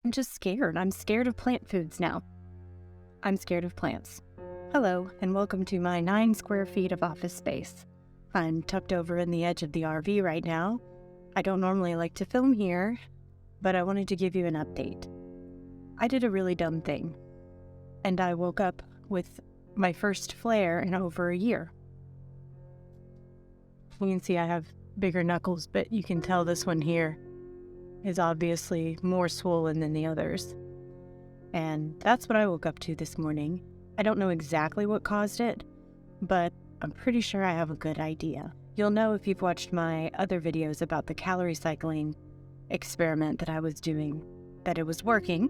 I'm just scared. I'm scared of plant foods now. I'm scared of plants. Hello, and welcome to my 9 square feet of office space. I'm tucked over in the edge of the RV right now. I don't normally like to film here, but I wanted to give you an update. I did a really dumb thing, and I woke up with my first flare in over a year. You can see I have bigger knuckles, but you can tell this one here is obviously more swollen than the others. And that's what I woke up to this morning. I don't know exactly what caused it, but I'm pretty sure I have a good idea. You'll know if you've watched my other videos about the calorie cycling experiment that I was doing, that it was working.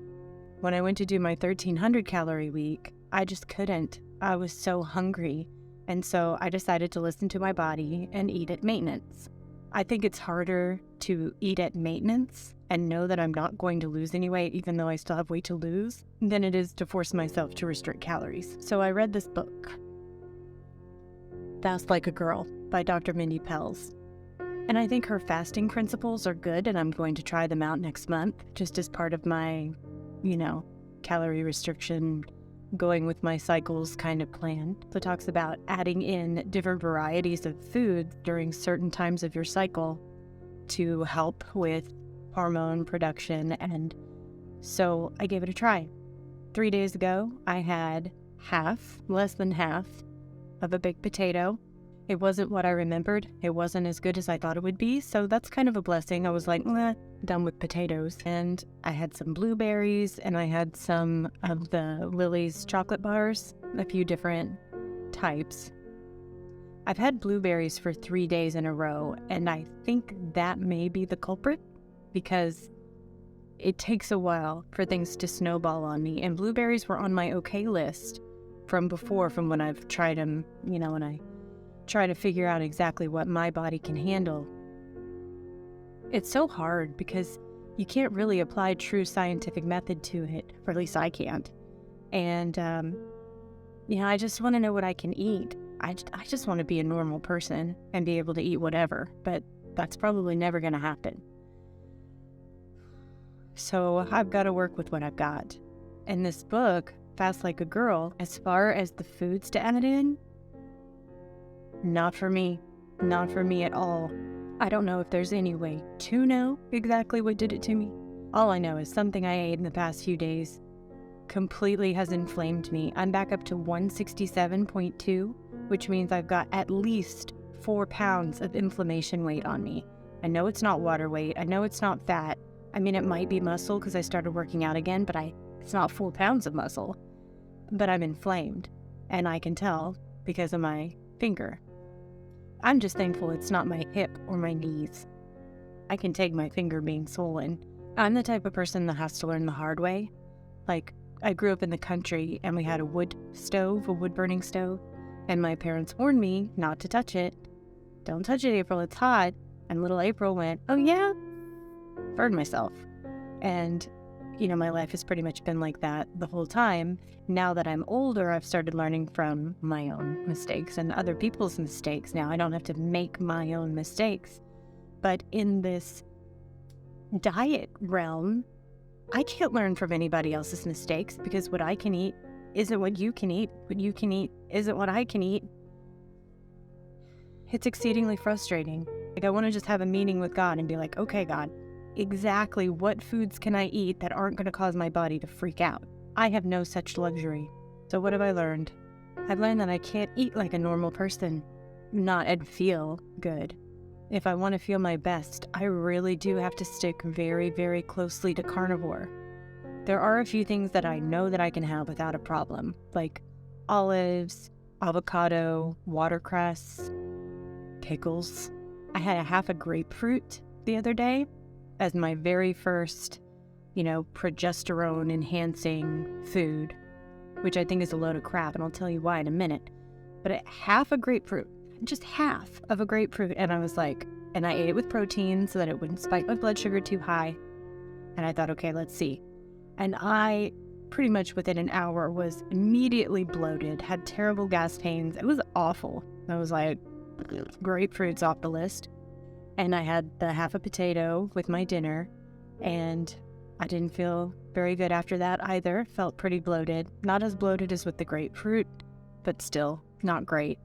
When I went to do my 1,300 calorie week, I just couldn't. I was so hungry. And so I decided to listen to my body and eat at maintenance. I think it's harder to eat at maintenance and know that I'm not going to lose any weight, even though I still have weight to lose, than it is to force myself to restrict calories. So I read this book, Fast Like a Girl by Dr. Mindy Pelz. And I think her fasting principles are good, and I'm going to try them out next month, just as part of my, calorie restriction, going with my cycles kind of plan. So it talks about adding in different varieties of food during certain times of your cycle to help with hormone production. And so I gave it a try. 3 days ago, I had less than half of a baked potato. It wasn't what I remembered. It wasn't as good as I thought it would be. So that's kind of a blessing. I was like, done with potatoes. And I had some blueberries, and I had some of the Lily's chocolate bars, a few different types. I've had blueberries for 3 days in a row, and I think that may be the culprit, because it takes a while for things to snowball on me. And blueberries were on my okay list from before, from when I've tried them, when I try to figure out exactly what my body can handle. It's so hard because you can't really apply true scientific method to it, or at least I can't. And, I just want to know what I can eat. I just want to be a normal person and be able to eat whatever, but that's probably never going to happen. So I've got to work with what I've got. And this book, Fast Like a Girl, as far as the foods to add in, not for me at all. I don't know if there's any way to know exactly what did it to me. All I know is something I ate in the past few days completely has inflamed me. I'm back up to 167.2, which means I've got at least 4 pounds of inflammation weight on me. I know it's not water weight. I know it's not fat. I mean, it might be muscle because I started working out again, but it's not 4 pounds of muscle. But I'm inflamed, and I can tell because of my finger. I'm just thankful it's not my hip or my knees. I can take my finger being swollen. I'm the type of person that has to learn the hard way. Like, I grew up in the country, and we had a wood burning stove, and my parents warned me not to touch it. Don't touch it, April, it's hot. And little April went, oh yeah? Burned myself. And, my life has pretty much been like that the whole time. Now that I'm older, I've started learning from my own mistakes and other people's mistakes. Now I don't have to make my own mistakes. But in this diet realm, I can't learn from anybody else's mistakes, because what I can eat isn't what you can eat. What you can eat isn't what I can eat. It's exceedingly frustrating. Like, I want to just have a meeting with God and be like, okay, God, exactly what foods can I eat that aren't going to cause my body to freak out? I have no such luxury. So what have I learned? I've learned that I can't eat like a normal person, and feel good. If I want to feel my best, I really do have to stick very, very closely to carnivore. There are a few things that I know that I can have without a problem, like olives, avocado, watercress, pickles. I had a half a grapefruit the other day as my very first, progesterone enhancing food, which I think is a load of crap, and I'll tell you why in a minute. But half a grapefruit, just half of a grapefruit, and I was like, and I ate it with protein so that it wouldn't spike my blood sugar too high. And I thought, okay, let's see. And I pretty much within an hour was immediately bloated, had terrible gas pains. It was awful. I was like, grapefruit's off the list. And I had the half a potato with my dinner, and I didn't feel very good after that either. Felt pretty bloated. Not as bloated as with the grapefruit, but still not great.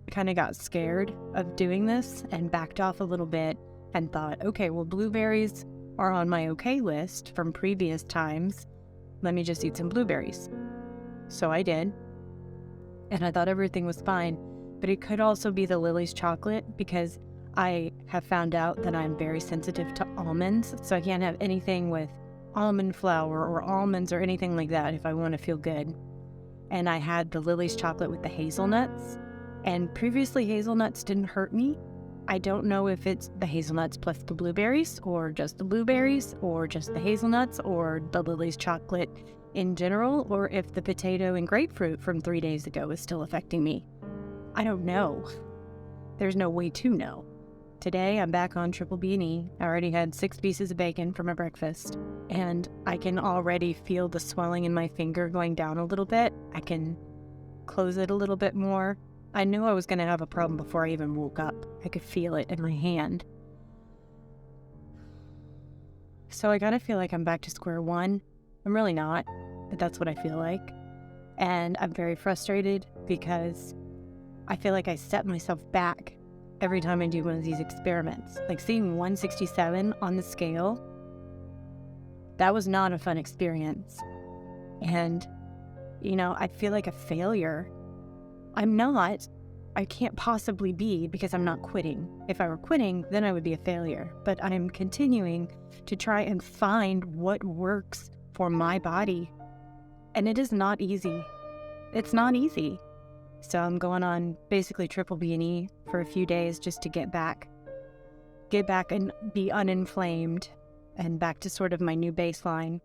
I kind of got scared of doing this and backed off a little bit and thought, okay, well, blueberries are on my okay list from previous times. Let me just eat some blueberries. So I did. And I thought everything was fine. But it could also be the Lily's chocolate, because I have found out that I'm very sensitive to almonds. So I can't have anything with almond flour or almonds or anything like that if I want to feel good. And I had the Lily's chocolate with the hazelnuts. And previously hazelnuts didn't hurt me. I don't know if it's the hazelnuts plus the blueberries, or just the blueberries, or just the hazelnuts, or the Lily's chocolate in general, or if the potato and grapefruit from 3 days ago is still affecting me. I don't know. There's no way to know. Today I'm back on triple B&E. I already had 6 pieces of bacon for my breakfast, and I can already feel the swelling in my finger going down a little bit. I can close it a little bit more. I knew I was going to have a problem before I even woke up. I could feel it in my hand. So I gotta feel like I'm back to square one. I'm really not, but that's what I feel like. And I'm very frustrated because I feel like I set myself back every time I do one of these experiments. Like seeing 167 on the scale, that was not a fun experience. And, I feel like a failure. I'm not. I can't possibly be, because I'm not quitting. If I were quitting, then I would be a failure. But I'm continuing to try and find what works for my body. And it is not easy. It's not easy. So I'm going on basically triple B&E for a few days just to get back and be uninflamed and back to sort of my new baseline.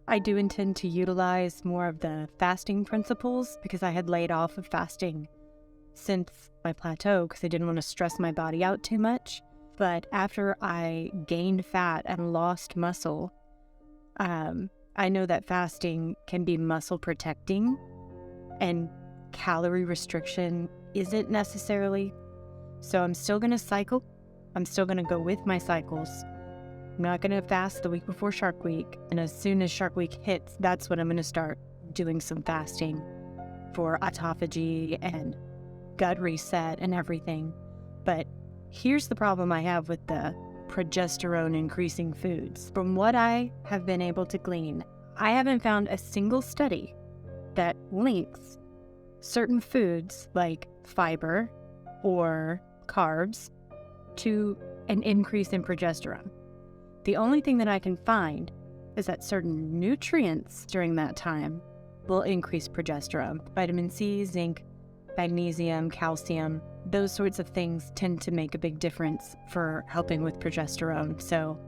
I do intend to utilize more of the fasting principles, because I had laid off of fasting since my plateau because I didn't want to stress my body out too much. But after I gained fat and lost muscle, I know that fasting can be muscle protecting, and calorie restriction isn't necessarily. So I'm still going to cycle. I'm still going to go with my cycles. I'm not going to fast the week before Shark Week. And as soon as Shark Week hits, that's when I'm going to start doing some fasting for autophagy and gut reset and everything. But here's the problem I have with the progesterone increasing foods. From what I have been able to glean, I haven't found a single study that links certain foods like fiber or carbs to an increase in progesterone. The only thing that I can find is that certain nutrients during that time will increase progesterone. Vitamin C, zinc, magnesium, calcium, those sorts of things tend to make a big difference for helping with progesterone. So,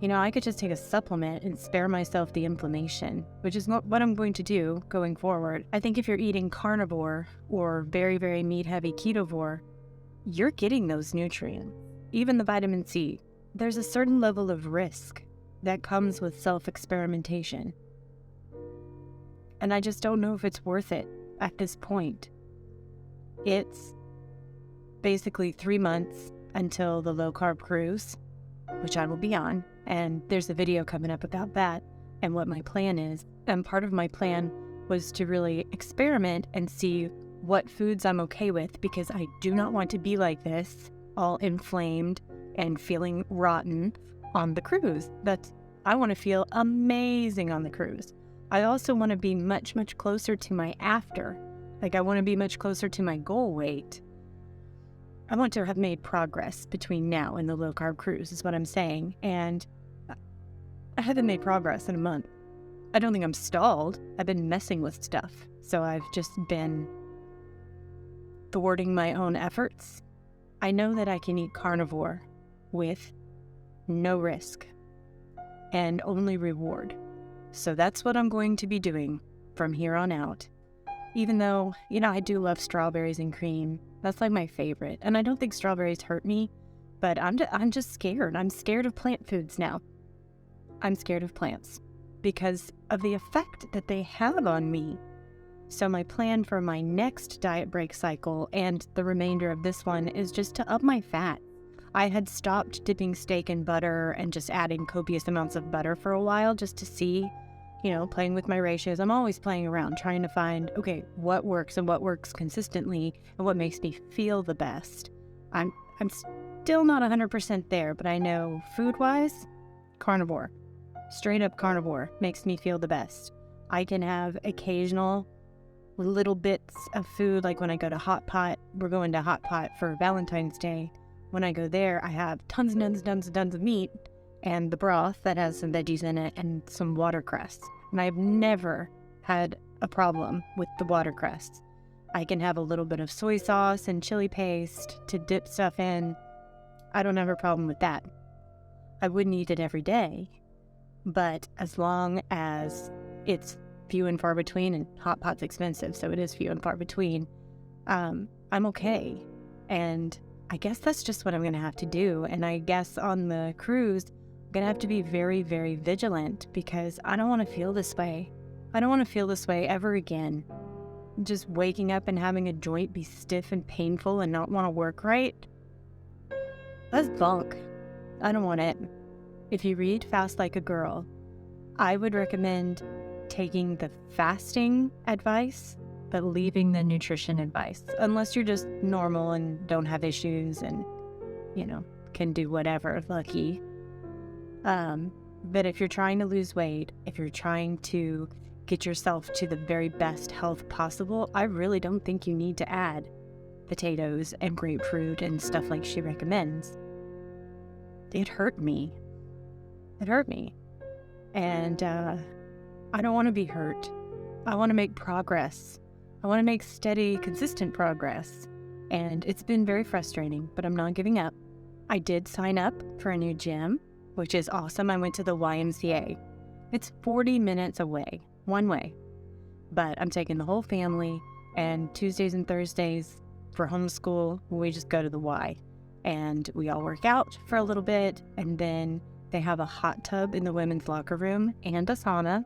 I could just take a supplement and spare myself the inflammation, which is not what I'm going to do going forward. I think if you're eating carnivore or very, very meat-heavy ketovore, you're getting those nutrients, even the vitamin C. There's a certain level of risk that comes with self-experimentation. And I just don't know if it's worth it at this point. It's basically 3 months until the low-carb cruise, which I will be on. And there's a video coming up about that and what my plan is. And part of my plan was to really experiment and see what foods I'm okay with, because I do not want to be like this, all inflamed and feeling rotten on the cruise. I want to feel amazing on the cruise. I also want to be much, much closer to my after. Like, I want to be much closer to my goal weight. I want to have made progress between now and the low-carb cruise, is what I'm saying. And I haven't made progress in a month. I don't think I'm stalled. I've been messing with stuff. So I've just been thwarting my own efforts. I know that I can eat carnivore with no risk and only reward. So that's what I'm going to be doing from here on out. Even though, I do love strawberries and cream. That's like my favorite. And I don't think strawberries hurt me, but I'm just scared. I'm scared of plant foods now. I'm scared of plants because of the effect that they have on me. So my plan for my next diet break cycle and the remainder of this one is just to up my fat. I had stopped dipping steak in butter and just adding copious amounts of butter for a while just to see, playing with my ratios. I'm always playing around, trying to find, okay, what works and what works consistently and what makes me feel the best. I'm still not 100% there, but I know food-wise, carnivore. Straight up carnivore makes me feel the best. I can have occasional little bits of food, like when I go to Hot Pot. We're going to Hot Pot for Valentine's Day. When I go there, I have tons of meat and the broth that has some veggies in it and some watercress. And I've never had a problem with the watercress. I can have a little bit of soy sauce and chili paste to dip stuff in. I don't have a problem with that. I wouldn't eat it every day, but as long as it's few and far between, and Hot Pot's expensive, so it is few and far between, I'm okay. And I guess that's just what I'm going to have to do. And I guess on the cruise, I'm going to have to be very, very vigilant because I don't want to feel this way. I don't want to feel this way ever again. Just waking up and having a joint be stiff and painful and not want to work right. That's bunk. I don't want it. If you read Fast Like a Girl, I would recommend taking the fasting advice, but leaving the nutrition advice, unless you're just normal and don't have issues and, can do whatever, lucky. But if you're trying to lose weight, if you're trying to get yourself to the very best health possible, I really don't think you need to add potatoes and grapefruit and stuff like she recommends. It hurt me. And I don't want to be hurt. I want to make progress. I want to make steady, consistent progress. And it's been very frustrating, but I'm not giving up. I did sign up for a new gym, which is awesome. I went to the YMCA. It's 40 minutes away, one way. But I'm taking the whole family, and Tuesdays and Thursdays for homeschool, we just go to the Y. And we all work out for a little bit, and then they have a hot tub in the women's locker room and a sauna.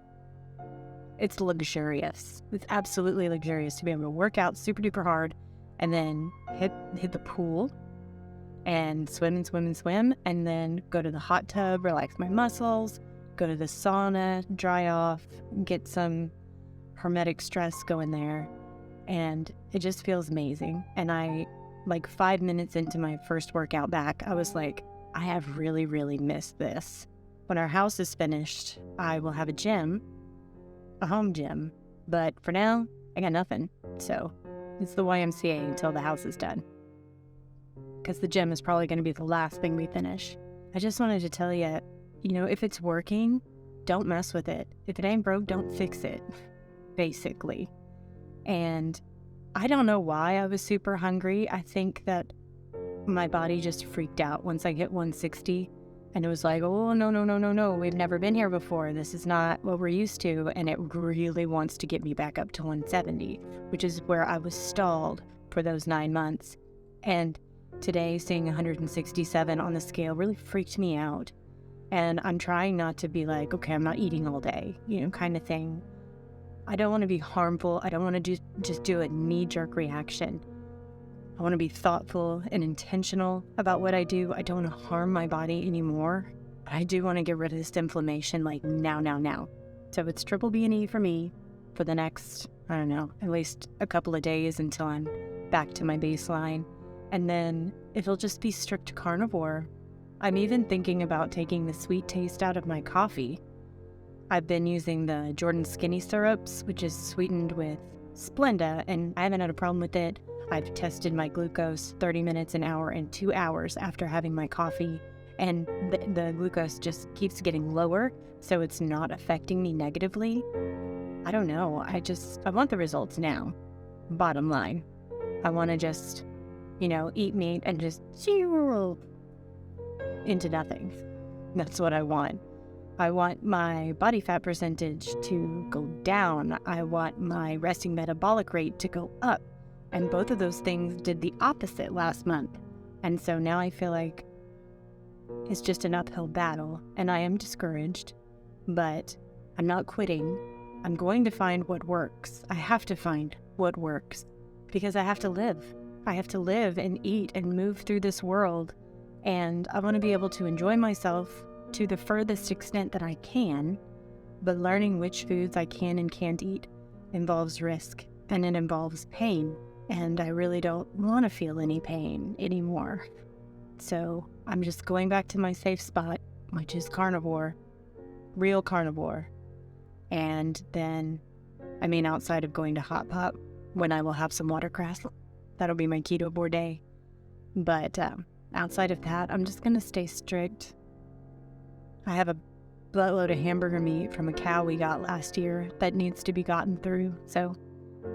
It's luxurious. It's absolutely luxurious to be able to work out super duper hard and then hit the pool and swim, and then go to the hot tub, relax my muscles, go to the sauna, dry off, get some hermetic stress going there. And it just feels amazing. And I, 5 minutes into my first workout back, I was like, I have really, really missed this. When our house is finished, I will have a home gym. But for now, I got nothing. So it's the YMCA until the house is done. Because the gym is probably going to be the last thing we finish. I just wanted to tell you, if it's working, don't mess with it. If it ain't broke, don't fix it, basically. And I don't know why I was super hungry. I think that my body just freaked out once I hit 160. And it was like, oh, no. We've never been here before. This is not what we're used to. And it really wants to get me back up to 170, which is where I was stalled for those 9 months. And today, seeing 167 on the scale really freaked me out. And I'm trying not to be like, okay, I'm not eating all day, kind of thing. I don't want to be harmful. I don't want to just do a knee-jerk reaction. I want to be thoughtful and intentional about what I do. I don't want to harm my body anymore. But I do want to get rid of this inflammation now. So it's triple B&E for me for the next, at least a couple of days until I'm back to my baseline. And then it'll just be strict carnivore. I'm even thinking about taking the sweet taste out of my coffee. I've been using the Jordan Skinny syrups, which is sweetened with Splenda, and I haven't had a problem with it. I've tested my glucose 30 minutes, an hour, and 2 hours after having my coffee, and the glucose just keeps getting lower, so it's not affecting me negatively. I don't know. I want the results now. Bottom line. I want to just, eat meat and just into nothing. That's what I want. I want my body fat percentage to go down. I want my resting metabolic rate to go up. And both of those things did the opposite last month. And so now I feel like it's just an uphill battle, and I am discouraged, but I'm not quitting. I'm going to find what works. I have to find what works because I have to live. I have to live and eat and move through this world And I want to be able to enjoy myself to the furthest extent that I can, but learning which foods I can and can't eat involves risk, and it involves pain. And I really don't want to feel any pain anymore. So I'm just going back to my safe spot, which is carnivore, real carnivore. And then, outside of going to Hot Pot, when I will have some watercress, that'll be my ketovore day. But outside of that, I'm just going to stay strict. I have a buttload of hamburger meat from a cow we got last year that needs to be gotten through, so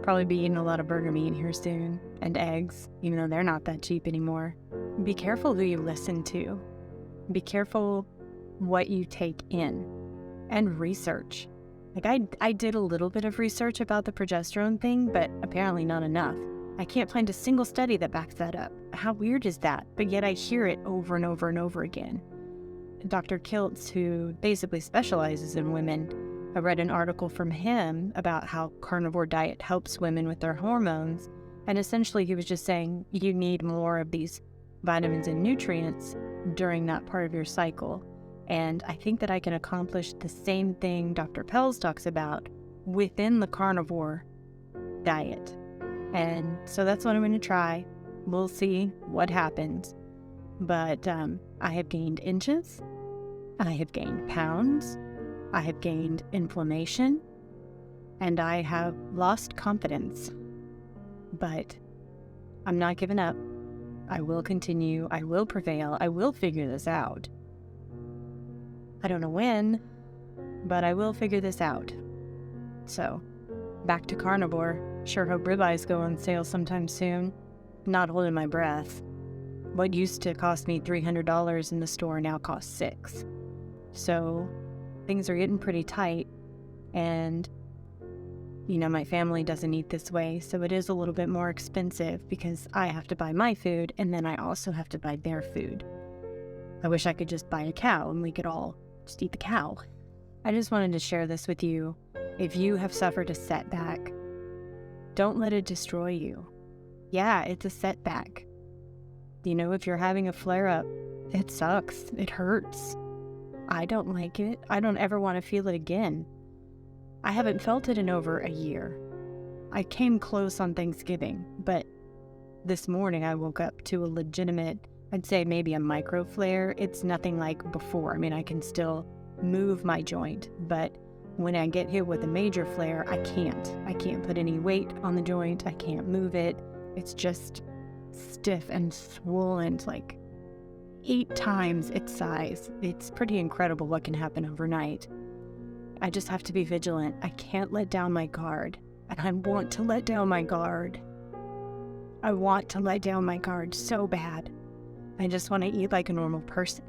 probably be eating a lot of burger meat here soon, and eggs, even though they're not that cheap anymore. Be careful who you listen to. Be careful what you take in, and research. I did a little bit of research about the progesterone thing, but apparently not enough. I can't find a single study that backs that up. How weird is that? But yet I hear it over and over and over again. Dr. Kiltz, who basically specializes in women, I read an article from him about how carnivore diet helps women with their hormones. And essentially he was just saying you need more of these vitamins and nutrients during that part of your cycle. And I think that I can accomplish the same thing Dr. Pelz talks about within the carnivore diet. And so that's what I'm going to try. We'll see what happens. But I have gained inches. I have gained pounds. I have gained inflammation. And I have lost confidence. But I'm not giving up. I will continue. I will prevail. I will figure this out. I don't know when, but I will figure this out. So, back to carnivore. Sure hope ribeyes go on sale sometime soon. Not holding my breath. What used to cost me $300 in the store now costs $6. So, things are getting pretty tight. And, my family doesn't eat this way, so it is a little bit more expensive because I have to buy my food and then I also have to buy their food. I wish I could just buy a cow and we could all just eat the cow. I just wanted to share this with you. If you have suffered a setback, don't let it destroy you. Yeah, it's a setback. If you're having a flare-up, it sucks. It hurts. I don't like it. I don't ever want to feel it again. I haven't felt it in over a year. I came close on Thanksgiving, but this morning I woke up to a legitimate, I'd say maybe a micro flare. It's nothing like before. I can still move my joint, but when I get hit with a major flare, I can't. I can't put any weight on the joint. I can't move it. It's just stiff and swollen, like 8 times its size. It's pretty incredible what can happen overnight. I just have to be vigilant. I can't let down my guard. And I want to let down my guard. I want to let down my guard so bad. I just want to eat like a normal person.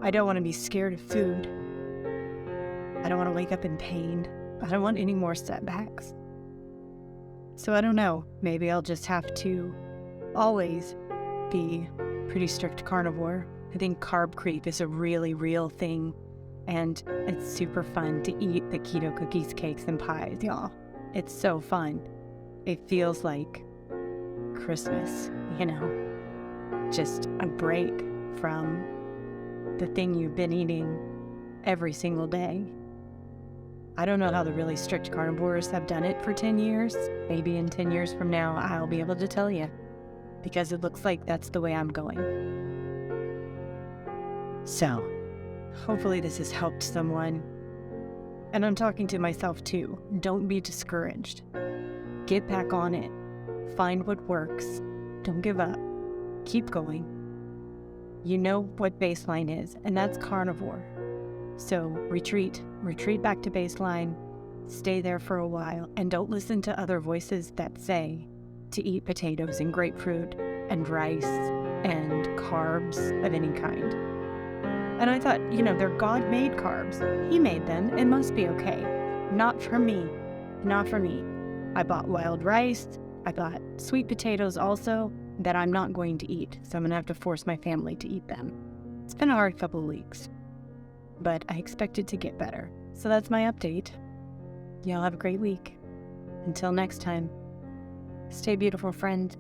I don't want to be scared of food. I don't want to wake up in pain. I don't want any more setbacks. So I don't know. Maybe I'll just have to always be pretty strict carnivore. I think carb creep is a really real thing. And it's super fun to eat the keto cookies, cakes, and pies, y'all. It's so fun. It feels like Christmas, just a break from the thing you've been eating every single day. I don't know how the really strict carnivores have done it for 10 years. Maybe in 10 years from now, I'll be able to tell you, because it looks like that's the way I'm going. So, hopefully this has helped someone. And I'm talking to myself too. Don't be discouraged. Get back on it. Find what works. Don't give up. Keep going. You know what baseline is, and that's carnivore. So retreat back to baseline, stay there for a while, and don't listen to other voices that say to eat potatoes and grapefruit and rice and carbs of any kind. And I thought, they're God-made carbs. He made them. It must be okay. Not for me. Not for me. I bought wild rice. I bought sweet potatoes also that I'm not going to eat. So I'm going to have to force my family to eat them. It's been a hard couple of weeks, but I expect it to get better. So that's my update. Y'all have a great week. Until next time, stay beautiful, friend.